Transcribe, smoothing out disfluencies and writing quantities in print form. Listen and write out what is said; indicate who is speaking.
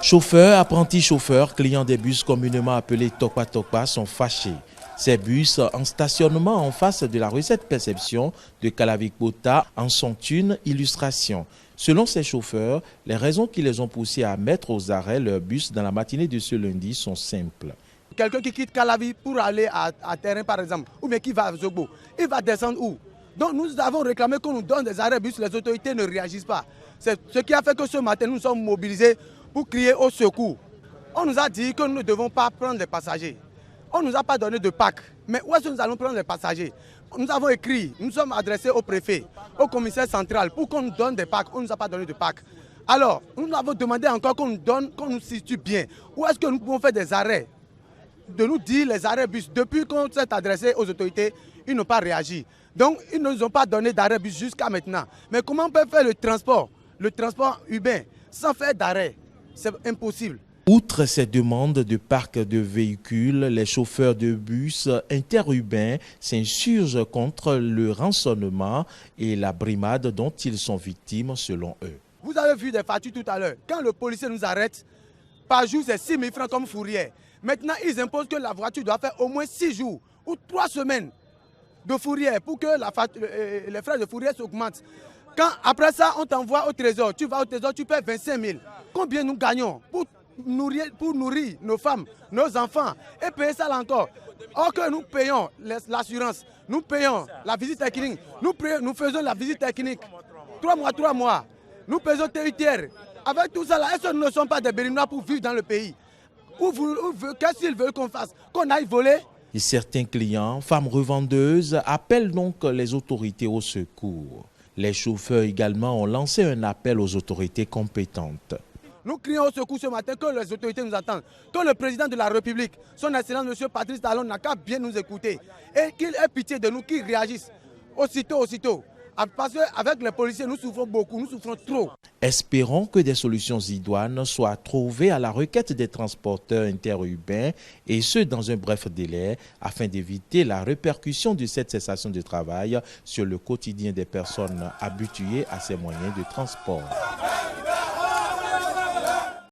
Speaker 1: Chauffeurs, apprentis chauffeurs, clients des bus communément appelés Tokpa Tokpa sont fâchés. Ces bus en stationnement en face de la recette perception de Kalavik-Bota en sont une illustration. Selon ces chauffeurs, les raisons qui les ont poussés à mettre aux arrêts leur bus dans la matinée de ce lundi sont simples.
Speaker 2: Quelqu'un qui quitte Calavi pour aller à Terrain par exemple, ou bien qui va à Zogbo, il va descendre où? Donc nous avons réclamé qu'on nous donne des arrêts bus, les autorités ne réagissent pas. C'est ce qui a fait que ce matin nous sommes mobilisés pour crier au secours. On nous a dit que nous ne devons pas prendre les passagers. On ne nous a pas donné de pack. Mais où est-ce que nous allons prendre les passagers? Nous avons écrit, nous sommes adressés au préfet, au commissaire central pour qu'on nous donne des packs. On ne nous a pas donné de pack. Alors, nous avons demandé encore qu'on nous donne, qu'on nous situe bien. Où est-ce que nous pouvons faire des arrêts? De nous dire les arrêts bus. Depuis qu'on s'est adressé aux autorités, ils n'ont pas réagi. Donc, ils ne nous ont pas donné d'arrêt bus jusqu'à maintenant. Mais comment on peut faire le transport urbain, sans faire d'arrêt? C'est impossible.
Speaker 1: Outre ces demandes de parc de véhicules, les chauffeurs de bus interurbains s'insurgent contre le rançonnement et la brimade dont ils sont victimes selon eux.
Speaker 2: Vous avez vu des factures tout à l'heure. Quand le policier nous arrête, par jour c'est 6 000 francs comme fourrière. Maintenant ils imposent que la voiture doit faire au moins 6 jours ou 3 semaines de fourrière pour que les frais de fourrière s'augmentent. Quand après ça on t'envoie au trésor, tu vas au trésor, tu paies 25 000. Combien nous gagnons pour nourrir nos femmes, nos enfants et payer ça là encore? Or que nous payons l'assurance, nous payons la visite technique, nous faisons la visite technique 3 mois, nous payons territoire. Avec tout ça là, est-ce que nous ne sommes pas des Béninois pour vivre dans le pays? Qu'est-ce qu'ils veulent qu'on fasse? Qu'on aille voler?
Speaker 1: Et certains clients, femmes revendeuses, appellent donc les autorités au secours. Les chauffeurs également ont lancé un appel aux autorités compétentes.
Speaker 2: Nous crions au secours ce matin que les autorités nous attendent, que le président de la République, son excellence M. Patrice Talon, n'a qu'à bien nous écouter et qu'il ait pitié de nous, qu'il réagisse aussitôt. Parce qu'avec les policiers, nous souffrons beaucoup, nous souffrons trop.
Speaker 1: Espérons que des solutions idoines soient trouvées à la requête des transporteurs interurbains et ce dans un bref délai afin d'éviter la répercussion de cette cessation de travail sur le quotidien des personnes habituées à ces moyens de transport.